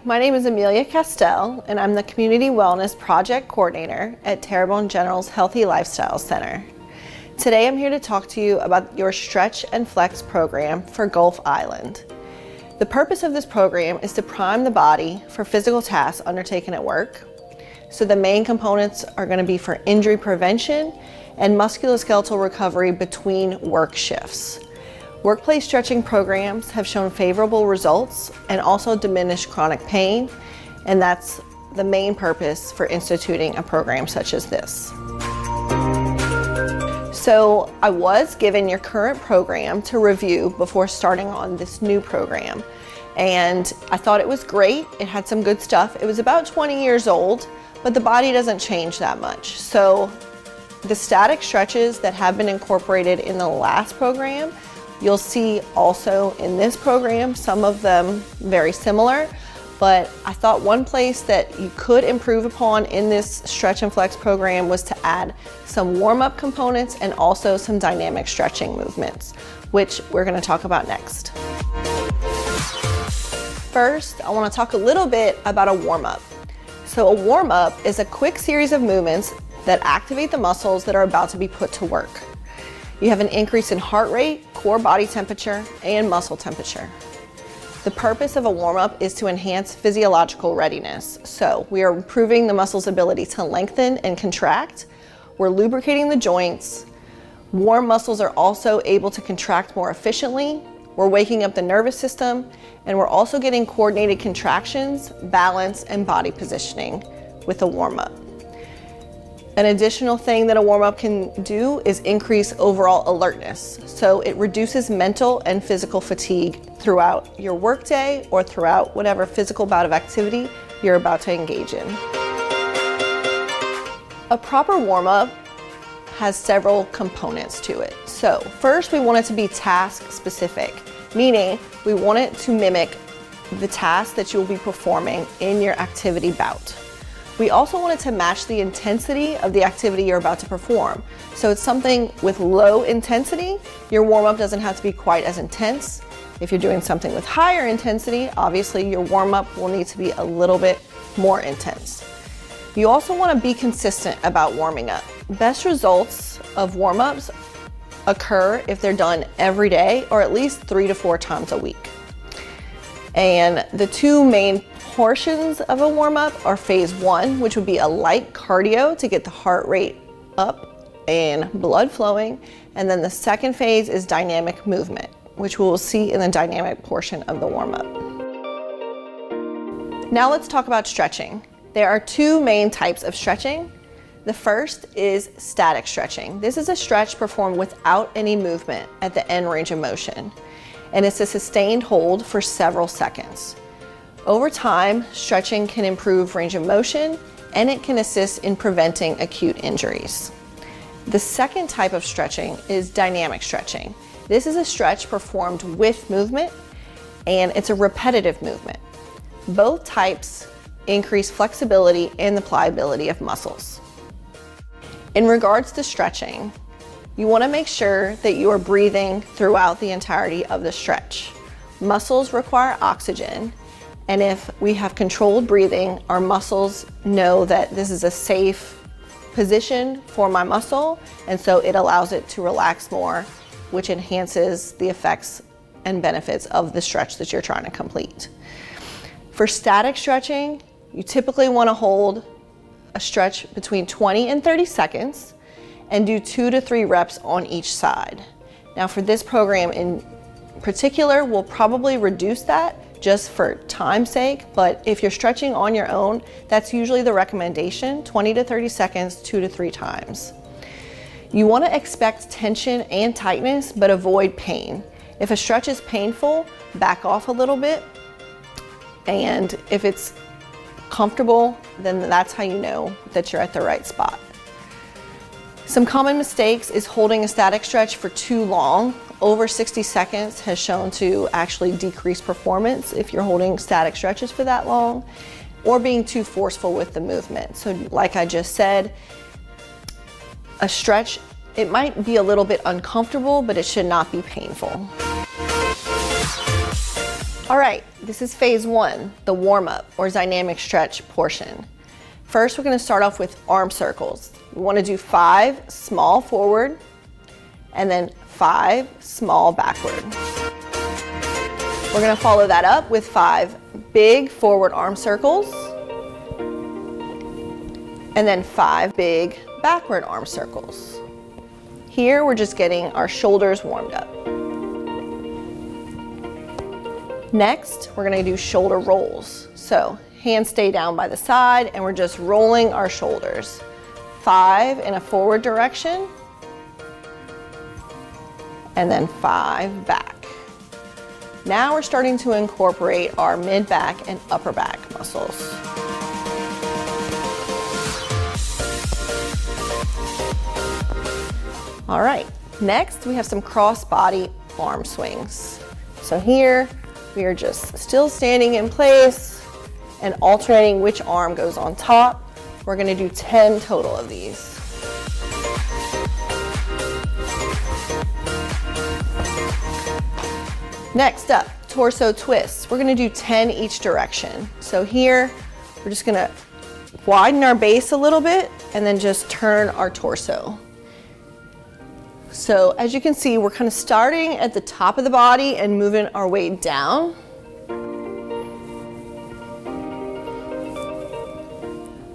my name is Amelia Castell, and I'm the Community Wellness Project Coordinator at Terrebonne General's Healthy Lifestyle Center. Today I'm here to talk to you about your Stretch and Flex program for Gulf Island. The purpose of this program is to prime the body for physical tasks undertaken at work. So the main components are going to be for injury prevention and musculoskeletal recovery between work shifts. Workplace stretching programs have shown favorable results and also diminished chronic pain, and that's the main purpose for instituting a program such as this. So I was given your current program to review before starting on this new program, and I thought it was great. It had some good stuff. It was about 20 years old, but the body doesn't change that much. So the static stretches that have been incorporated in the last program, you'll see also in this program, some of them very similar, but I thought one place that you could improve upon in this Stretch and Flex program was to add some warm-up components and also some dynamic stretching movements, which we're going to talk about next. First, I want to talk a little bit about a warm-up. So a warm-up is a quick series of movements that activate the muscles that are about to be put to work. You have an increase in heart rate, core body temperature, and muscle temperature. The purpose of a warm-up is to enhance physiological readiness. So we are improving the muscle's ability to lengthen and contract. We're lubricating the joints. Warm muscles are also able to contract more efficiently. We're waking up the nervous system, and we're also getting coordinated contractions, balance, and body positioning with a warm-up. An additional thing that a warm-up can do is increase overall alertness. So it reduces mental and physical fatigue throughout your workday or throughout whatever physical bout of activity you're about to engage in. A proper warm-up has several components to it. So first, we want it to be task specific, meaning we want it to mimic the task that you'll be performing in your activity bout. We also want it to match the intensity of the activity you're about to perform. So it's something with low intensity. Your warm-up doesn't have to be quite as intense. If you're doing something with higher intensity, obviously your warm-up will need to be a little bit more intense. You also want to be consistent about warming up. Best results of warm-ups occur if they're done every day or at least 3 to 4 times a week. And the two main portions of a warm-up are phase 1, which would be a light cardio to get the heart rate up and blood flowing. And then the second phase is dynamic movement, which we will see in the dynamic portion of the warm-up. Now let's talk about stretching. There are 2 main types of stretching. The first is static stretching. This is a stretch performed without any movement at the end range of motion, and it's a sustained hold for several seconds. Over time, stretching can improve range of motion, and it can assist in preventing acute injuries. The second type of stretching is dynamic stretching. This is a stretch performed with movement, and it's a repetitive movement. Both types increase flexibility and the pliability of muscles. In regards to stretching, you want to make sure that you are breathing throughout the entirety of the stretch. Muscles require oxygen, and if we have controlled breathing, our muscles know that this is a safe position for my muscle, and so it allows it to relax more, which enhances the effects and benefits of the stretch that you're trying to complete. For static stretching, you typically want to hold a stretch between 20 and 30 seconds and do 2 to 3 reps on each side. Now for this program in particular, we'll probably reduce that just for time's sake, but if you're stretching on your own, that's usually the recommendation, 20 to 30 seconds, 2 to 3 times. You want to expect tension and tightness, but avoid pain. If a stretch is painful, back off a little bit, and if it's comfortable, then that's how you know that you're at the right spot. Some common mistakes is holding a static stretch for too long. Over 60 seconds has shown to actually decrease performance if you're holding static stretches for that long, or being too forceful with the movement. So like I just said, a stretch, it might be a little bit uncomfortable, but it should not be painful. All right, this is phase one, the warm-up or dynamic stretch portion. First, we're gonna start off with arm circles. We wanna do 5 small forward and then 5 small backward. We're gonna follow that up with 5 big forward arm circles and then 5 big backward arm circles. Here, we're just getting our shoulders warmed up. Next, we're gonna do shoulder rolls. So hands stay down by the side and we're just rolling our shoulders. 5 in a forward direction and then 5 back. Now we're starting to incorporate our mid-back and upper back muscles. All right, next we have some cross-body arm swings. So here, we are just still standing in place and alternating which arm goes on top. We're gonna do 10 total of these. Next up, torso twists. We're gonna do 10 each direction. So here, we're just gonna widen our base a little bit and then just turn our torso. So as you can see, we're kind of starting at the top of the body and moving our way down.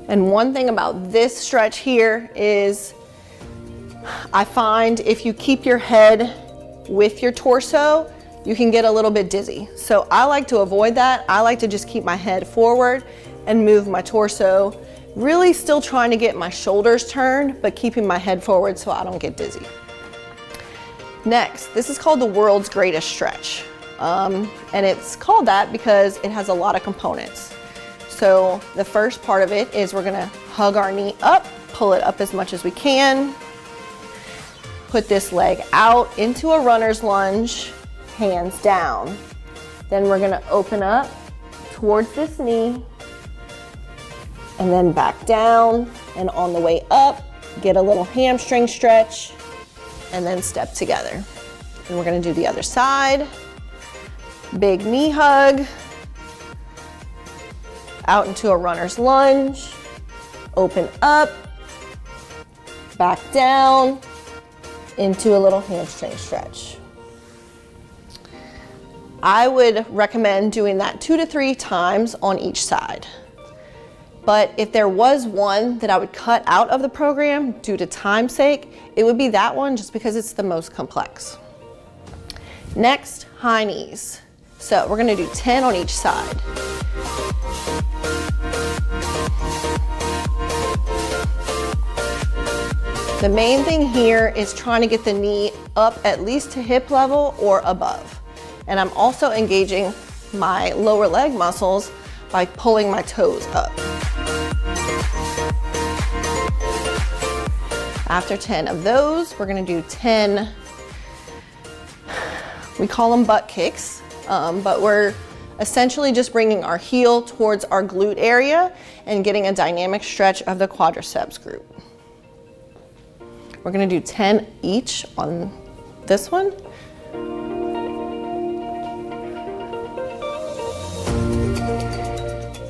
And one thing about this stretch here is I find if you keep your head with your torso, you can get a little bit dizzy. So I like to avoid that. I like to just keep my head forward and move my torso, really still trying to get my shoulders turned, but keeping my head forward so I don't get dizzy. Next, this is called the world's greatest stretch. And it's called that because it has a lot of components. So the first part of it is we're gonna hug our knee up, pull it up as much as we can, put this leg out into a runner's lunge, hands down. Then we're gonna open up towards this knee and then back down, and on the way up, get a little hamstring stretch and then step together. And we're gonna do the other side. Big knee hug, out into a runner's lunge, open up, back down, into a little hamstring stretch. I would recommend doing that 2 to 3 times on each side. But if there was one that I would cut out of the program due to time's sake, it would be that one just because it's the most complex. Next, high knees. So we're gonna do 10 on each side. The main thing here is trying to get the knee up at least to hip level or above. And I'm also engaging my lower leg muscles by pulling my toes up. After 10 of those, we're gonna do 10, we call them butt kicks, but we're essentially just bringing our heel towards our glute area and getting a dynamic stretch of the quadriceps group. We're gonna do 10 each on this one.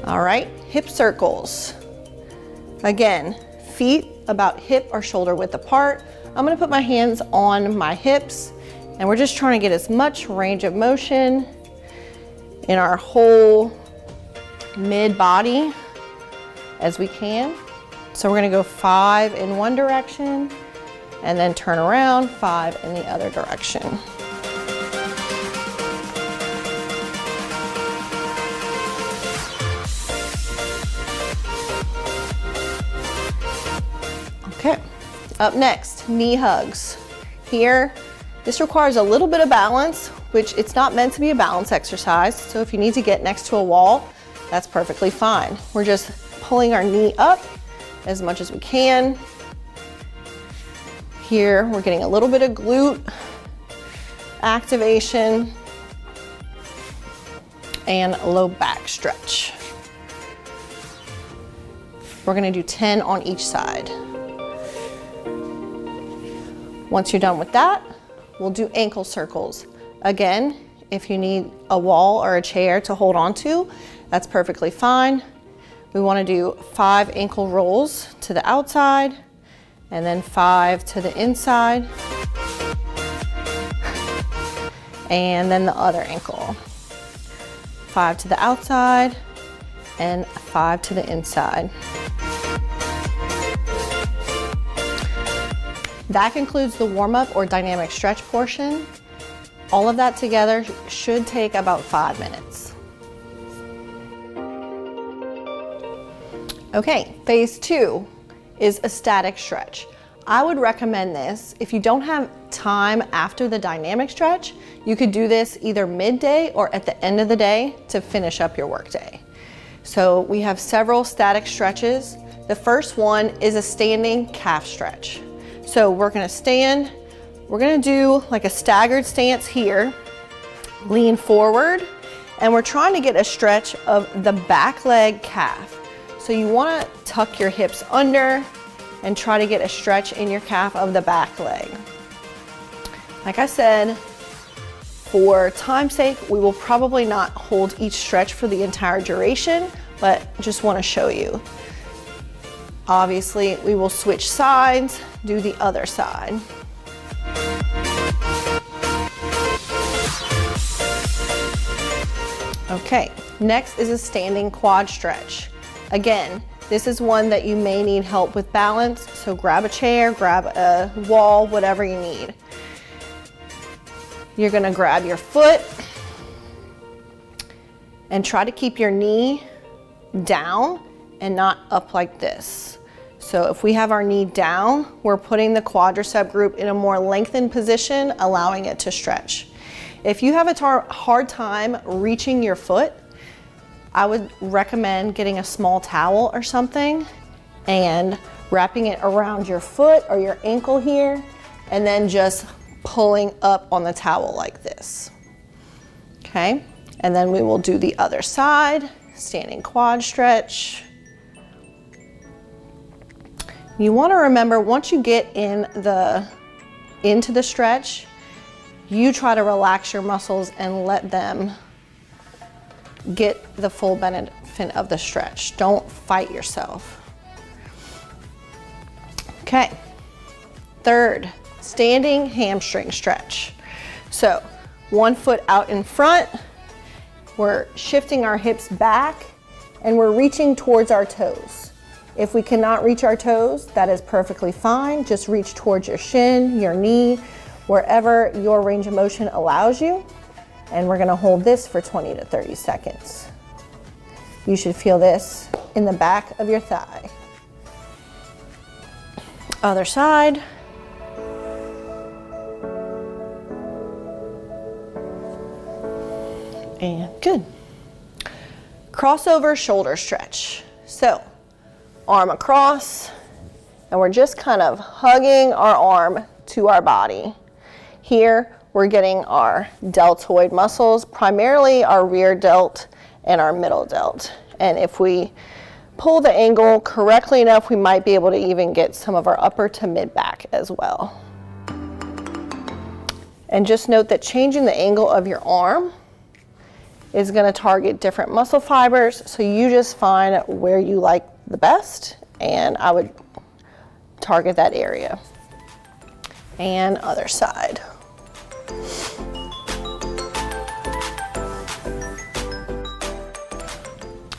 All right, hip circles. Again, feet about hip or shoulder width apart. I'm gonna put my hands on my hips and we're just trying to get as much range of motion in our whole mid body as we can. So we're gonna go 5 in one direction and then turn around, 5 in the other direction. Okay, up next, knee hugs. Here, this requires a little bit of balance, which it's not meant to be a balance exercise. So if you need to get next to a wall, that's perfectly fine. We're just pulling our knee up as much as we can. Here, we're getting a little bit of glute activation and low back stretch. We're gonna do 10 on each side. Once you're done with that, we'll do ankle circles. Again, If you need a wall or a chair to hold on to, that's perfectly fine. We want to do 5 ankle rolls to the outside and then 5 to the inside. And then the other ankle. 5 to the outside and 5 to the inside. That concludes the warm-up or dynamic stretch portion. All of that together should take about 5 minutes. Okay, phase 2 is a static stretch. I would recommend this if you don't have time after the dynamic stretch. You could do this either midday or at the end of the day to finish up your workday. So we have several static stretches. The first one is a standing calf stretch. So we're gonna stand, we're gonna do like a staggered stance here, lean forward, and we're trying to get a stretch of the back leg calf. So you wanna tuck your hips under and try to get a stretch in your calf of the back leg. Like I said, for time's sake, we will probably not hold each stretch for the entire duration, but just want to show you. Obviously, we will switch sides, do the other side. Okay, next is a standing quad stretch. Again, this is one that you may need help with balance, so grab a chair, grab a wall, whatever you need. You're gonna grab your foot and try to keep your knee down and not up like this. So if we have our knee down, we're putting the quadricep group in a more lengthened position, allowing it to stretch. If you have a hard time reaching your foot, I would recommend getting a small towel or something and wrapping it around your foot or your ankle here, and then just pulling up on the towel like this. Okay, and then we will do the other side, standing quad stretch. You want to remember, once you get into the stretch, you try to relax your muscles and let them get the full benefit of the stretch. Don't fight yourself. Okay, third, standing hamstring stretch. So 1 foot out in front, we're shifting our hips back and we're reaching towards our toes. If we cannot reach our toes, that is perfectly fine. Just reach towards your shin, your knee, wherever your range of motion allows you. And we're gonna hold this for 20 to 30 seconds. You should feel this in the back of your thigh. Other side. And good. Crossover shoulder stretch. So, arm across, and we're just kind of hugging our arm to our body. Here, we're getting our deltoid muscles, primarily our rear delt and our middle delt. And if we pull the angle correctly enough, we might be able to even get some of our upper to mid back as well. And just note that changing the angle of your arm is going to target different muscle fibers, so you just find where you like the best, and I would target that area. And other side.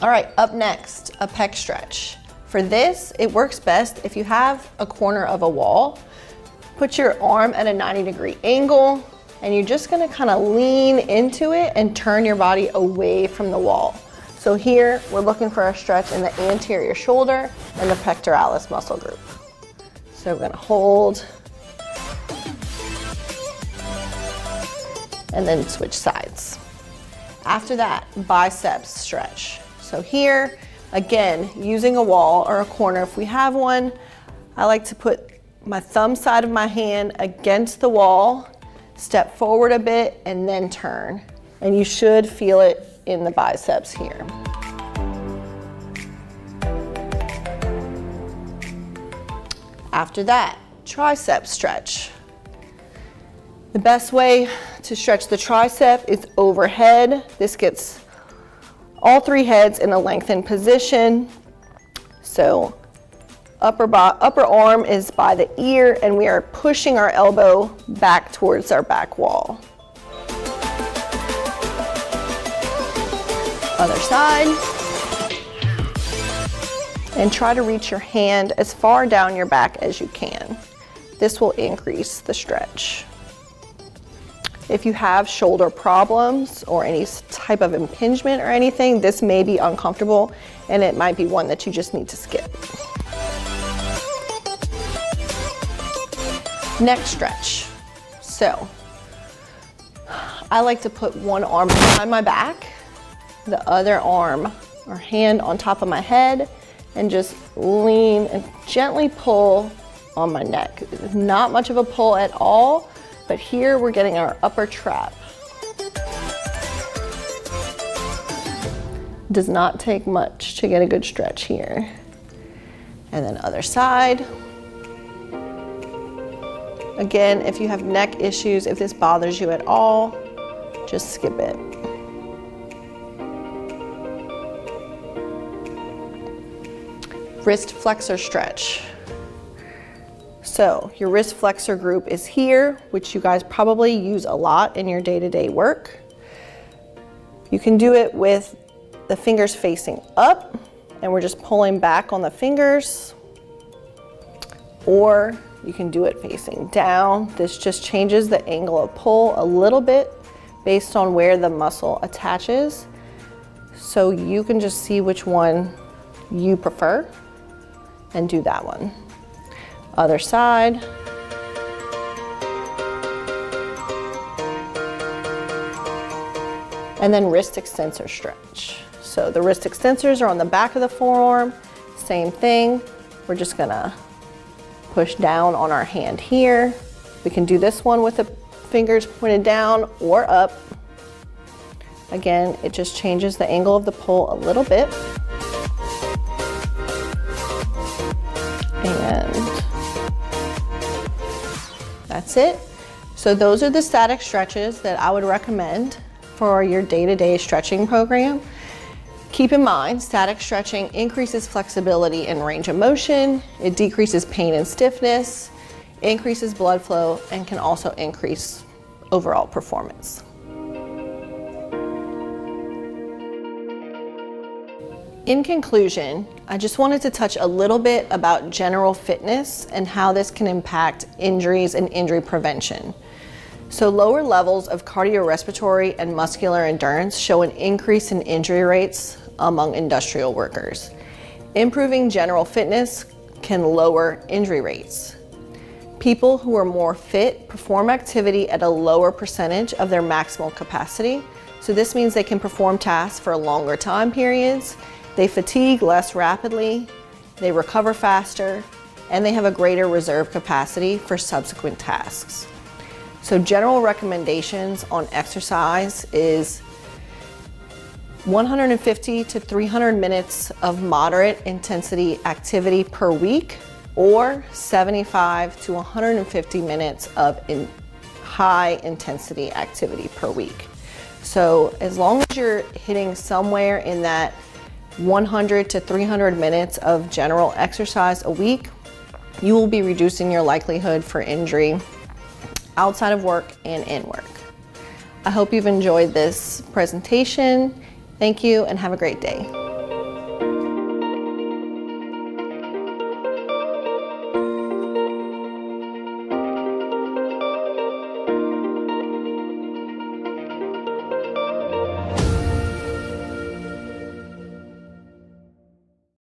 All right, up next, a pec stretch. For this, it works best if you have a corner of a wall. Put your arm at a 90-degree angle, and you're just gonna kind of lean into it and turn your body away from the wall. So here, we're looking for a stretch in the anterior shoulder and the pectoralis muscle group. So we're gonna hold, and then switch sides. After that, biceps stretch. So here, again, using a wall or a corner, if we have one, I like to put my thumb side of my hand against the wall, step forward a bit, and then turn. And you should feel it in the biceps here. After that, tricep stretch. The best way to stretch the tricep is overhead. This gets all three heads in a lengthened position. So upper arm is by the ear, and we are pushing our elbow back towards our back wall. Other side. And try to reach your hand as far down your back as you can. This will increase the stretch. If you have shoulder problems or any type of impingement or anything, this may be uncomfortable and it might be one that you just need to skip. Neck stretch. So, I like to put one arm behind my back, the other arm or hand on top of my head, and just lean and gently pull on my neck. Not much of a pull at all, but here we're getting our upper trap. Does not take much to get a good stretch here. And then other side. Again, if you have neck issues, if this bothers you at all, just skip it. Wrist flexor stretch. So your wrist flexor group is here, which you guys probably use a lot in your day-to-day work. You can do it with the fingers facing up, and we're just pulling back on the fingers, or you can do it facing down. This just changes the angle of pull a little bit based on where the muscle attaches. So you can just see which one you prefer and do that one. Other side. And then wrist extensor stretch. So the wrist extensors are on the back of the forearm. Same thing. We're just gonna push down on our hand here. We can do this one with the fingers pointed down or up. Again, it just changes the angle of the pull a little bit. And that's it. So those are the static stretches that I would recommend for your day-to-day stretching program. Keep in mind, static stretching increases flexibility and range of motion. It decreases pain and stiffness, increases blood flow, and can also increase overall performance. In conclusion, I just wanted to touch a little bit about general fitness and how this can impact injuries and injury prevention. So lower levels of cardiorespiratory and muscular endurance show an increase in injury rates among industrial workers. Improving general fitness can lower injury rates. People who are more fit perform activity at a lower percentage of their maximal capacity. So this means they can perform tasks for longer time periods. They fatigue less rapidly, they recover faster, and they have a greater reserve capacity for subsequent tasks. So general recommendations on exercise is 150 to 300 minutes of moderate intensity activity per week, or 75 to 150 minutes of high intensity activity per week. So as long as you're hitting somewhere in that 100 to 300 minutes of general exercise a week, you will be reducing your likelihood for injury outside of work and in work. I hope you've enjoyed this presentation. Thank you and have a great day.